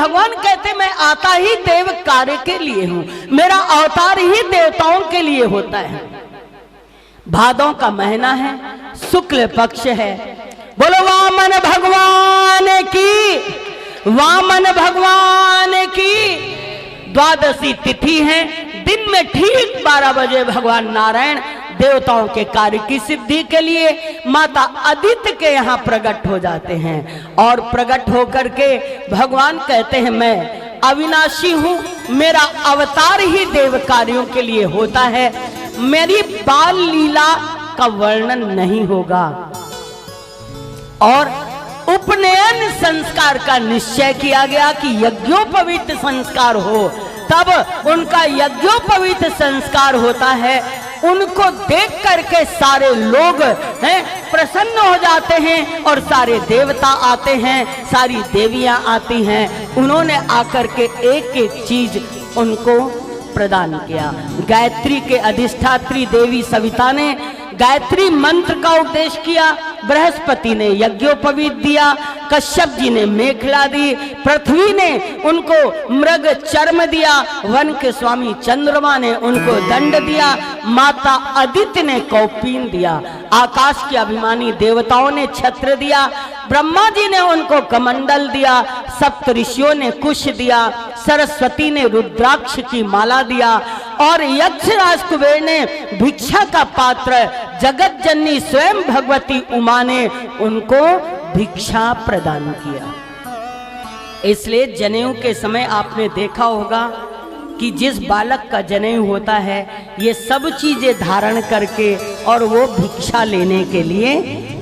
भगवान कहते मैं आता ही देव कार्य के लिए हूं, मेरा अवतार ही देवताओं के लिए होता है। भादों का महीना है, शुक्ल पक्ष है। बोलो वामन भगवान की, वामन भगवान की द्वादशी तिथि है। दिन में ठीक 12 बजे भगवान नारायण देवताओं के कार्य की सिद्धि के लिए माता अदिति के यहाँ प्रकट हो जाते हैं और प्रकट होकर के भगवान कहते हैं मैं अविनाशी हूं, मेरा अवतार ही देव कार्यों के लिए होता है, मेरी बाल लीला का वर्णन नहीं होगा। और उपनयन संस्कार का निश्चय किया गया कि यज्ञोपवीत संस्कार हो, तब उनका यज्ञोपवीत संस्कार होता है। उनको देख करके सारे लोग हैं प्रसन्न हो जाते हैं और सारे देवता आते हैं, सारी देवियां आती हैं। उन्होंने आकर के एक एक चीज उनको प्रदान किया। गायत्री के अधिष्ठात्री देवी सविता ने गायत्री मंत्र का उपदेश किया, बृहस्पति ने यज्ञोपवीत दिया, कश्यप जी ने मेखला दी, पृथ्वी ने उनको मृग चर्म दिया, वन के स्वामी चंद्रमा ने उनको दंड दिया, माता अदिति ने कौपीन दिया, आकाश के अभिमानी देवताओं ने छत्र दिया, ब्रह्मा जी ने उनको कमंडल दिया, सप्त ऋषियों ने कुश दिया, सरस्वती ने रुद्राक्ष की माला दिया और यक्षराज कुबेर ने भिक्षा का पात्र, जगत जननी स्वयं भगवती उमा ने उनको भिक्षा प्रदान किया। इसलिए जनेऊ के समय आपने देखा होगा कि जिस बालक का जनेऊ होता है ये सब चीजें धारण करके और वो भिक्षा लेने के लिए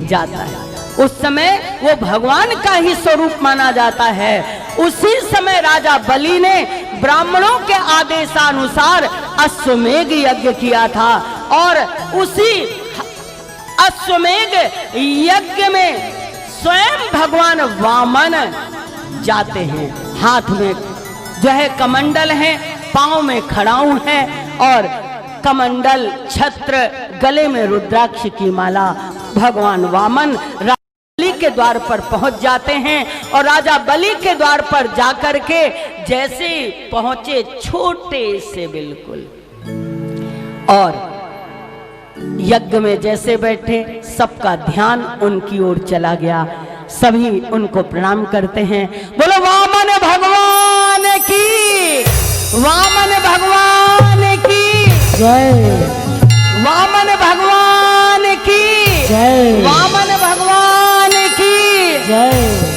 जाता है। उस समय वो भगवान का ही स्वरूप माना जाता है। उसी समय राजा बलि ने ब्राह्मणों के आदेशानुसार अश्वमेघ यज्ञ किया था और उसी अश्वमेघ यज्ञ में स्वयं भगवान वामन जाते हैं। हाथ में जो है कमंडल है, पांव में खड़ाऊ है और कमंडल छत्र, गले में रुद्राक्ष की माला। भगवान वामन बलि के द्वार पर पहुंच जाते हैं और राजा बलि के द्वार पर जाकर के जैसे पहुंचे छोटे से बिल्कुल, और यज्ञ में जैसे बैठे सबका ध्यान उनकी ओर चला गया। सभी उनको प्रणाम करते हैं। बोलो वामन भगवान की, वामन भगवान की जय, वामन भगवान की जय, वामन भगवान की जय।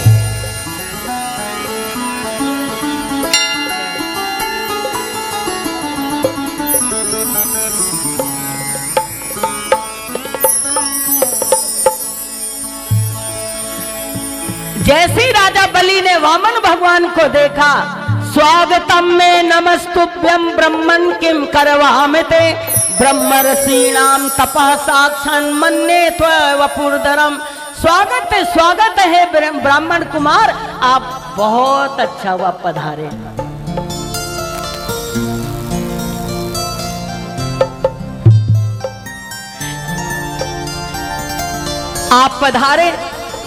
जैसे ही राजा बलि ने वामन भगवान को देखा, स्वागतम में नमस्तुभ्यं ब्रह्मन् किम करवामिते, ब्रह्मर्षीणाम तपः साक्षान् मन्ये त्वं वपुर्धरम्। स्वागत है ब्राह्मण कुमार, आप बहुत अच्छा हुआ पधारे। आप पधारे,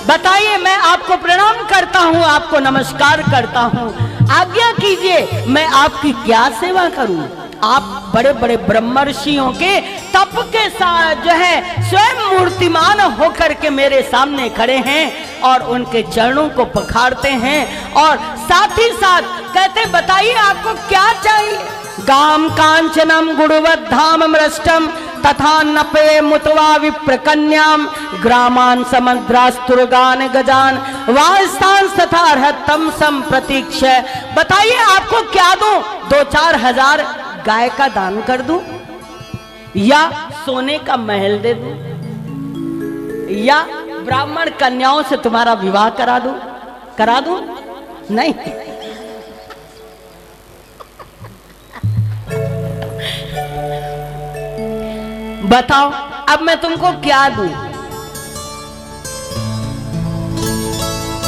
बताइए मैं आपको प्रणाम करता हूं, आपको नमस्कार करता हूं, आज्ञा कीजिए मैं आपकी क्या सेवा करूं। आप बड़े बड़े ब्रह्मर्षियों के तप के साथ जो है स्वयं मूर्तिमान होकर के मेरे सामने खड़े हैं और उनके चरणों को पखारते हैं और साथ ही साथ कहते बताइए आपको क्या चाहिए। गाम कांचनम गुणवद्धाम मृष्टम तथा नपे मुतवा विप्रकन्याम ग्रामान समुद्रास्तुर्गान गजान वास्तान तथा हतम सम प्रतीक्ष। बताइए आपको क्या दूं, 2-4 हजार गाय का दान कर दूं या सोने का महल दे दूं या ब्राह्मण कन्याओं से तुम्हारा विवाह करा दूं? नहीं। बताओ अब मैं तुमको क्या दूं?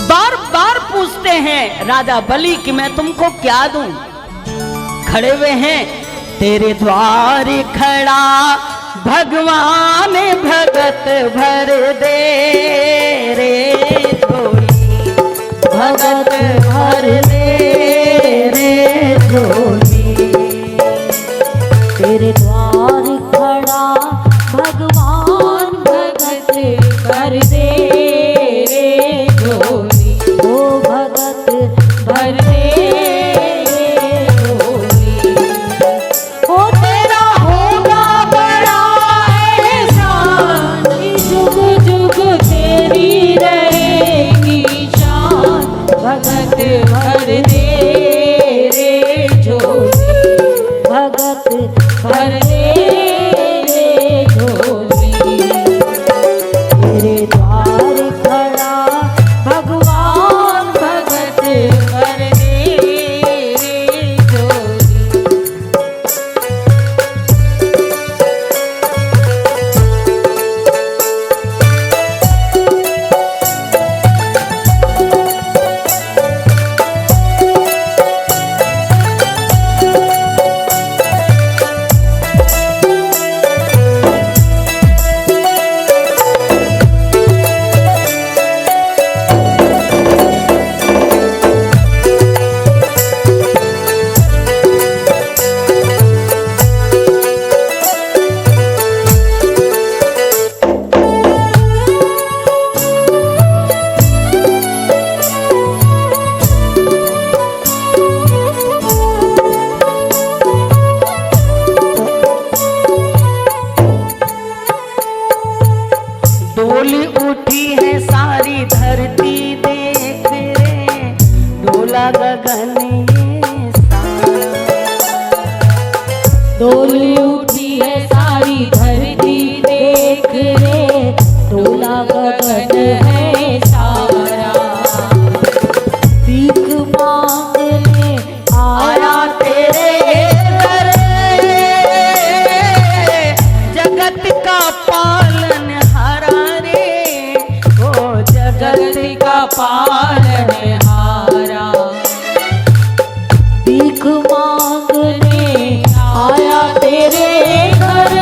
बार बार पूछते हैं राजा बलि कि मैं तुमको क्या दूं। खड़े हुए हैं तेरे द्वार खड़ा भगवान भगत भर दे रे थोड़ी भगत भर दे भर दे झोली। ओ तेरा होगा बड़ा एहसान, जुग जुग तेरी रहेगी शान, भगत भर दे रे झोली, भगत भर दे रे झोली। तेरे द्वार खड़ा भगवान, भगत भर दे रे झोली। डोली उठी है सारी धरती देख रे, डोला गगन ये सारा। डोली उठी है सारी धरती देख रे, डोला गगन है सारा। भीख मांगने आया तेरे दर, जगत का पालन हारा रे, ओ जगत का पालनहारा। भीख मांगने आया तेरे घर,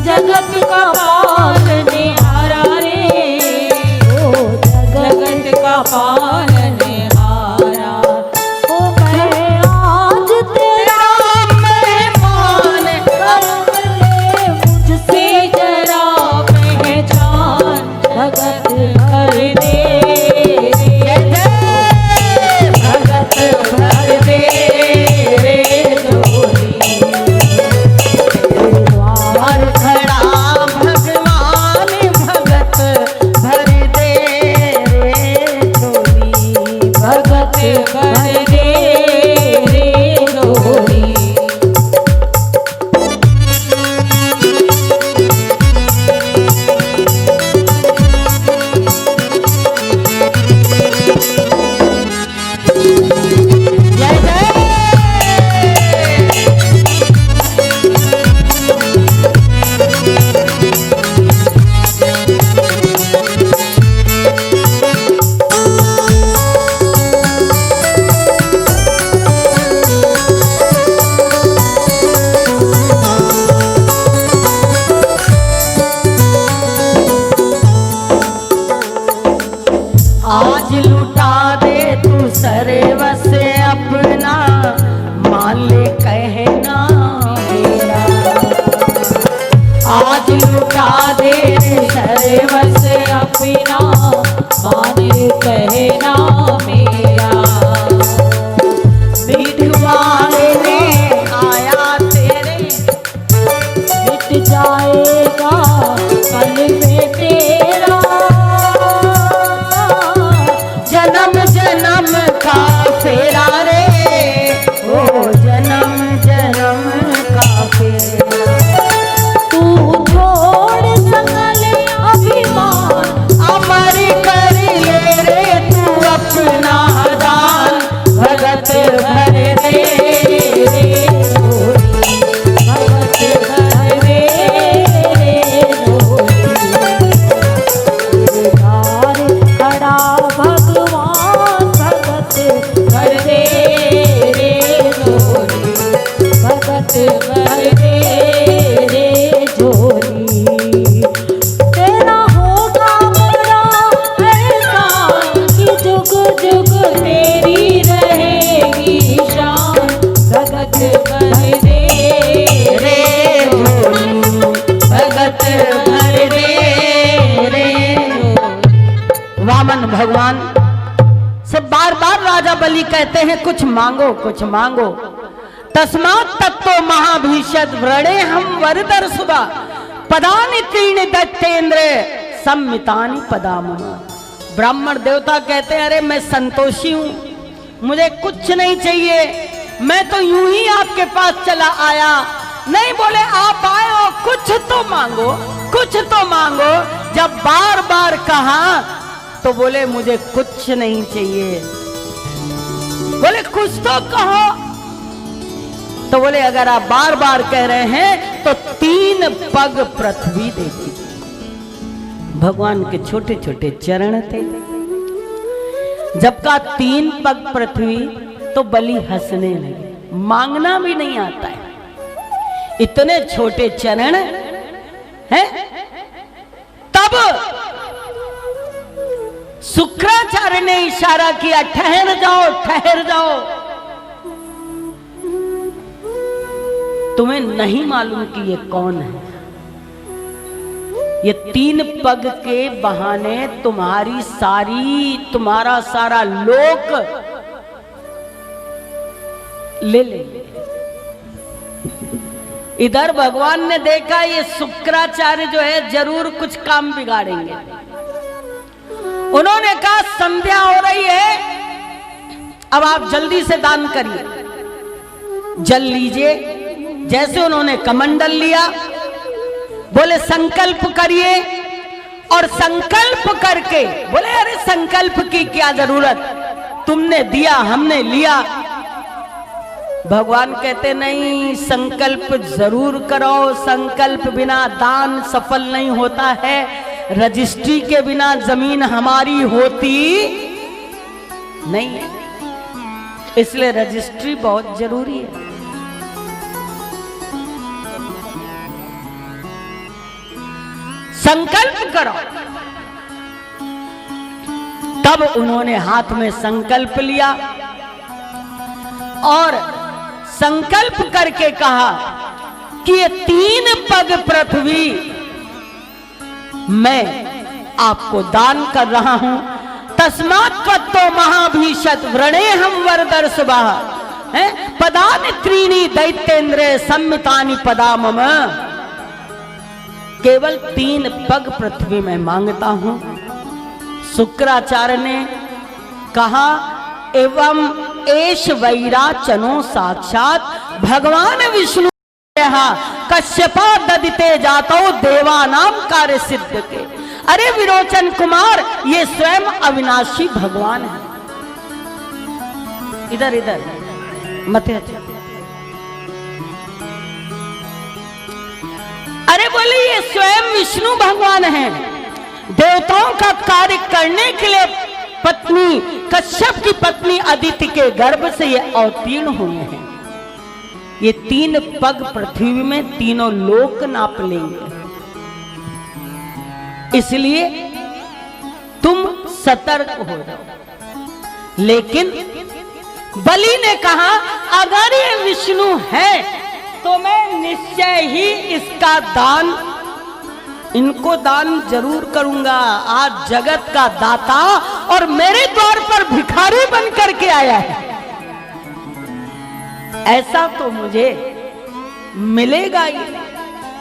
जगत का पालनहारा रे, ओ जगत का पालनहारा। ओ मैं आज तेरा मेहमान, कर ले मुझसे जरा पहचान, भगत भर दे भगत भर दे रे झोली। द्वार खड़ा भगवान, भगत भर दे रे झोली, भगत भर दे रे झोली। जय जय। आज लुटा दे तू सर्वस अपना, मान ले कहना मेरा। आज लुटा दे सर्वस अपना, मान कहना मेरा। भीख मांगने आया तेरे, मिट जाएगा कल में तेरा, जन्म जन्म का फेरा रे, ओ जन्म जन्म का फेरा। तू छोड़ सकल अभिमान, अमर कर ले रे तू अपना दान, भगत भर दे रे झोली, भगत भर दे रे झोली। द्वार खड़ा भगवान, भगत भर दे रे झोली, भगत भर दे रे झोली। तेरा होगा बड़ा एहसान, कि जुग जुग तेरी रहेगी शान, भगत भर दे रे झोली, भगत भर दे रे झोली। वामन भगवान बार बार राजा बलि कहते हैं कुछ मांगो कुछ मांगो। तस्मात् तत्तो महाभीषद व्रणे हम वरदर सुबह पदानि त्रीणि दत्तेन्द्र सम्मितानि पदाम। ब्राह्मण देवता कहते हैं अरे मैं संतोषी हूं, मुझे कुछ नहीं चाहिए, मैं तो यूं ही आपके पास चला आया। नहीं बोले आप आए हो, कुछ तो मांगो कुछ तो मांगो। जब बार बार कहा तो बोले मुझे कुछ नहीं चाहिए। बोले कुछ तो कहो। तो बोले अगर आप बार बार कह रहे हैं तो 3 पग पृथ्वी दे दीजिए। भगवान के छोटे छोटे चरण थे। जब का 3 पग पृथ्वी तो बलि हंसने लगे। मांगना भी नहीं आता है, इतने छोटे चरण हैं। तब शुक्राचार्य ने इशारा किया ठहर जाओ ठहर जाओ। तुम्हें नहीं मालूम कि ये कौन है। ये 3 पग के बहाने तुम्हारा सारा लोक ले ले। इधर भगवान ने देखा ये शुक्राचार्य जो है जरूर कुछ काम बिगाड़ेंगे। उन्होंने कहा संध्या हो रही है, अब आप जल्दी से दान करिए, जल लीजिए। जैसे उन्होंने कमंडल लिया, बोले संकल्प करिए। और संकल्प करके बोले अरे संकल्प की क्या जरूरत, तुमने दिया हमने लिया। भगवान कहते नहीं, संकल्प जरूर करो, संकल्प बिना दान सफल नहीं होता है। रजिस्ट्री के बिना जमीन हमारी होती नहीं है, इसलिए रजिस्ट्री बहुत जरूरी है। संकल्प करो। तब उन्होंने हाथ में संकल्प लिया और संकल्प करके कहा कि ये 3 पग पृथ्वी मैं आपको दान कर रहा हूं। तस्मात् त्वत्तो महाभीषद व्रणे हम वरदर सुबह पदानि त्रीणि दैत्येन्द्र सम्मितानि पदा मम। केवल 3 पग पृथ्वी में मांगता हूं। शुक्राचार्य ने कहा एवं एष वैराचनो साक्षात भगवान विष्णु कश्यपा ददिते जातो देवानाम कार्य सिद्ध के। अरे विरोचन कुमार, ये स्वयं अविनाशी भगवान है। इधर इधर मत। अरे बोले ये स्वयं विष्णु भगवान है। देवताओं का कार्य करने के लिए पत्नी कश्यप की पत्नी अदिति के गर्भ से ये अवतीर्ण हुए हैं। ये 3 पग पृथ्वी में तीनों लोक नाप लेंगे, इसलिए तुम सतर्क हो जाओ। लेकिन बलि ने कहा अगर ये विष्णु है तो मैं निश्चय ही इसका दान, इनको दान जरूर करूंगा। आज जगत का दाता और मेरे द्वार पर भिखारी बन करके आया है, ऐसा तो मुझे मिलेगा ही,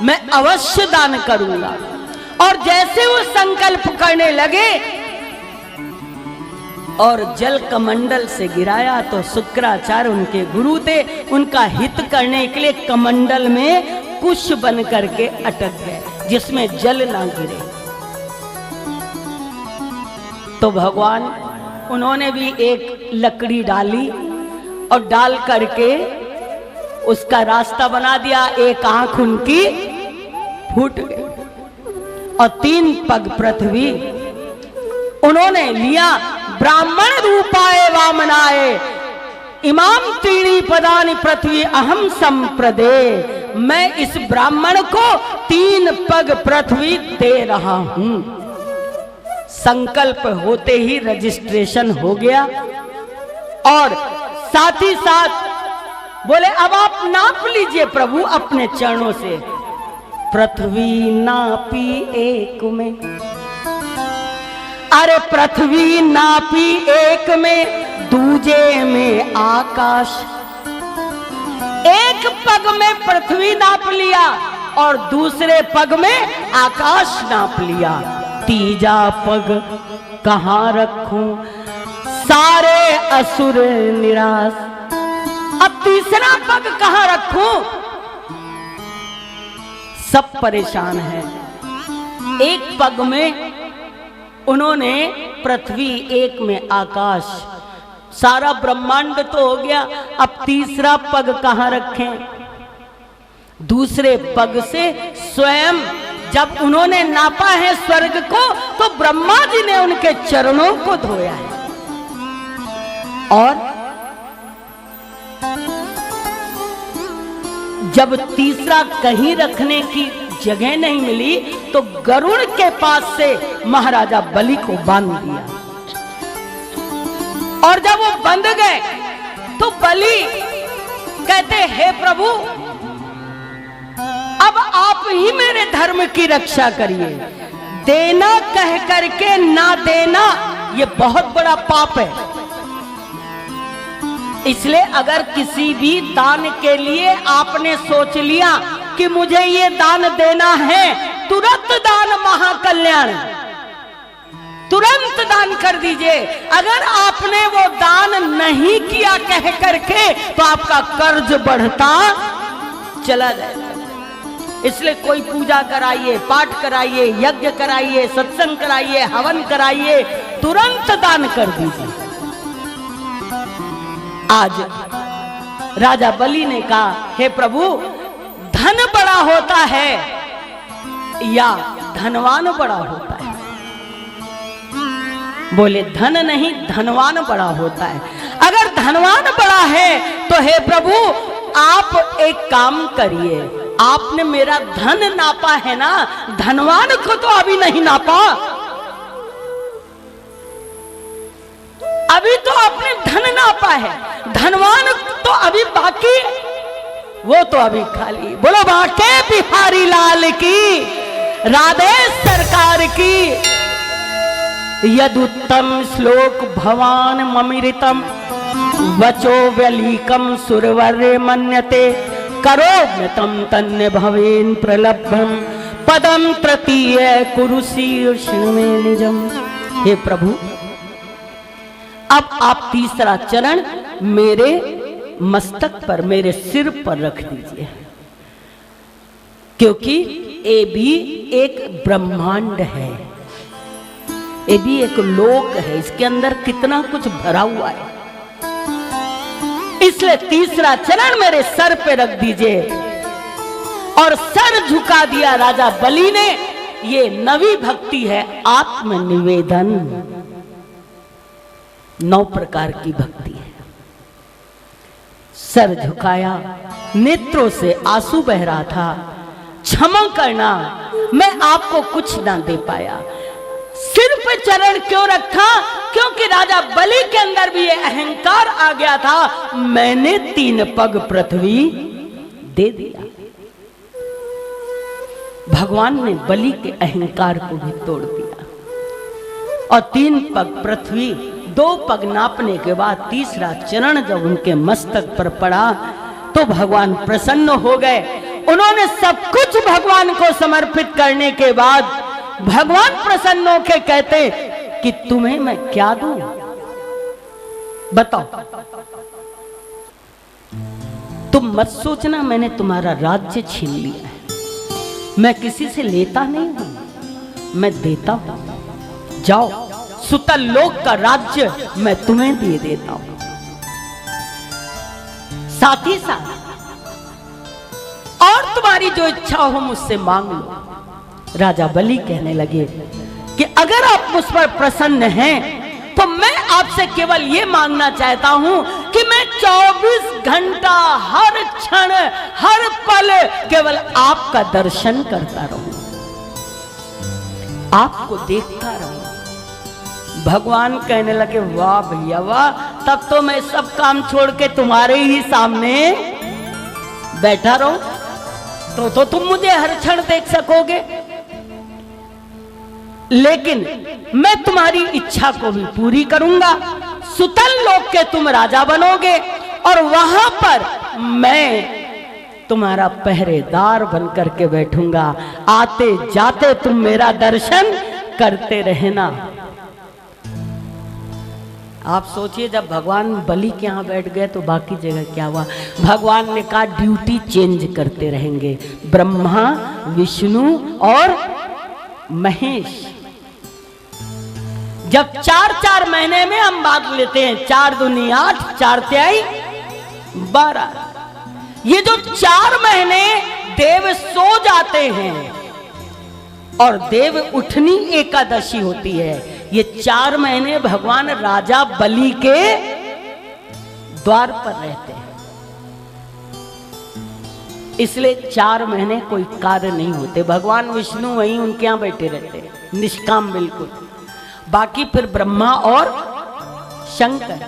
मैं अवश्य दान करूंगा। और जैसे वो संकल्प करने लगे और जल कमंडल से गिराया तो शुक्राचार्य उनके गुरु थे, उनका हित करने के लिए कमंडल में कुश बन करके अटक गए जिसमें जल ना गिरे। तो भगवान उन्होंने भी एक लकड़ी डाली और डाल करके उसका रास्ता बना दिया। एक आंख उनकी फूट गई और 3 पग पृथ्वी उन्होंने लिया। ब्राह्मण रूपाय वामनाय इमाम त्रीणि पदानि पृथ्वी अहम संप्रदे। मैं इस ब्राह्मण को 3 पग पृथ्वी दे रहा हूं। संकल्प होते ही रजिस्ट्रेशन हो गया और साथ ही साथ बोले अब आप नाप लीजिए प्रभु अपने चरणों से। पृथ्वी नापी एक में अरे पृथ्वी नापी एक में, दूजे में आकाश। एक पग में पृथ्वी नाप लिया और दूसरे पग में आकाश नाप लिया। तीजा पग कहाँ रखूं, सारे असुर निराश। अब तीसरा पग कहाँ रखूं, सब परेशान हैं। एक पग में उन्होंने पृथ्वी, एक में आकाश, सारा ब्रह्मांड तो हो गया। अब तीसरा पग कहाँ रखें। दूसरे पग से स्वयं जब उन्होंने नापा है स्वर्ग को, तो ब्रह्मा जी ने उनके चरणों को धोया है। और जब तीसरा कहीं रखने की जगह नहीं मिली, तो गरुड़ के पास से महाराजा बलि को बांध दिया। और जब वो बंध गए तो बलि कहते, हे प्रभु, अब आप ही मेरे धर्म की रक्षा करिए। देना कह करके ना देना, ये बहुत बड़ा पाप है। इसलिए अगर किसी भी दान के लिए आपने सोच लिया कि मुझे ये दान देना है, तुरंत दान महाकल्याण, तुरंत दान कर दीजिए। अगर आपने वो दान नहीं किया कह करके, तो आपका कर्ज बढ़ता चला जाएगा। इसलिए कोई पूजा कराइए, पाठ कराइए, यज्ञ कराइए, सत्संग कराइए, हवन कराइए, तुरंत दान कर दीजिए। आज राजा बलि ने कहा, हे प्रभु, धन बड़ा होता है या धनवान बड़ा होता है। बोले, धन नहीं, धनवान बड़ा होता है। अगर धनवान बड़ा है तो हे प्रभु, आप एक काम करिए, आपने मेरा धन नापा है ना, धनवान को तो अभी नहीं नापा। अभी तो आपने धन नापा है, धनवान तो अभी बाकी, वो तो अभी खाली। बोलो बाके बिहारी लाल की, राधे सरकार की। यदुत्तम श्लोक भवान ममिरितम, वचो व्यलीकम सुरवर्य मन्यते, करो मृतम तन्य भवेन प्रलब्धम, पदम तृतीय कुरुशीर्षण में निजम। हे प्रभु, अब आप तीसरा चरण मेरे मस्तक पर, मेरे सिर पर रख दीजिए, क्योंकि ये भी एक ब्रह्मांड है, ये भी एक लोक है, इसके अंदर कितना कुछ भरा हुआ है। इसलिए तीसरा चरण मेरे सर पे रख दीजिए। और सर झुका दिया राजा बलि ने। ये नवी भक्ति है, आत्मनिवेदन। 9 प्रकार की भक्ति है। सर झुकाया, नेत्रों से आंसू बह रहा था, क्षमा करना, मैं आपको कुछ ना दे पाया। सिर पे चरण क्यों रखा? क्योंकि राजा बलि के अंदर भी ये अहंकार आ गया था, मैंने 3 पग पृथ्वी दे दिया। भगवान ने बलि के अहंकार को भी तोड़ दिया। और 3 पग पृथ्वी, 2 पग नापने के बाद तीसरा चरण जब उनके मस्तक पर पड़ा तो भगवान प्रसन्न हो गए। उन्होंने सब कुछ भगवान को समर्पित करने के बाद भगवान प्रसन्न होकर कहते कि तुम्हें मैं क्या दूं, बताओ। तुम मत सोचना मैंने तुम्हारा राज्य छीन लिया है, मैं किसी से लेता नहीं हूं, मैं देता हूं। जाओ, सुतल लोक का राज्य मैं तुम्हें दे देता हूं। साथ ही साथ और तुम्हारी जो इच्छा हो मुझसे मांग लो। राजा बलि कहने लगे कि अगर आप मुझ पर प्रसन्न हैं तो मैं आपसे केवल ये मांगना चाहता हूं कि मैं 24 घंटा हर क्षण हर पल केवल आपका दर्शन करता रहूं, आपको देखता रहूं। भगवान कहने लगे, वाह भैया वाह, तब तो मैं सब काम छोड़ के तुम्हारे ही सामने बैठा रहूं, तो तुम मुझे हर क्षण देख सकोगे। लेकिन मैं तुम्हारी इच्छा को भी पूरी करूंगा। सुतल लोक के तुम राजा बनोगे और वहां पर मैं तुम्हारा पहरेदार बनकर के बैठूंगा। आते जाते तुम मेरा दर्शन करते रहना। आप सोचिए, जब भगवान बलि के यहाँ बैठ गए तो बाकी जगह क्या हुआ? भगवान ने कहा ड्यूटी चेंज करते रहेंगे, ब्रह्मा, विष्णु और महेश। जब 4-4 महीने में हम बांट लेते हैं, 4 दूनी 8, 4 तिहाई 12। ये जो 4 महीने देव सो जाते हैं और देव उठनी एकादशी होती है, ये 4 महीने भगवान राजा बलि के द्वार पर रहते हैं। इसलिए 4 महीने कोई कार्य नहीं होते। भगवान विष्णु वहीं उनके यहां बैठे रहते हैं, निष्काम बिल्कुल। बाकी फिर ब्रह्मा और शंकर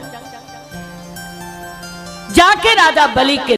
जाके राजा बलि के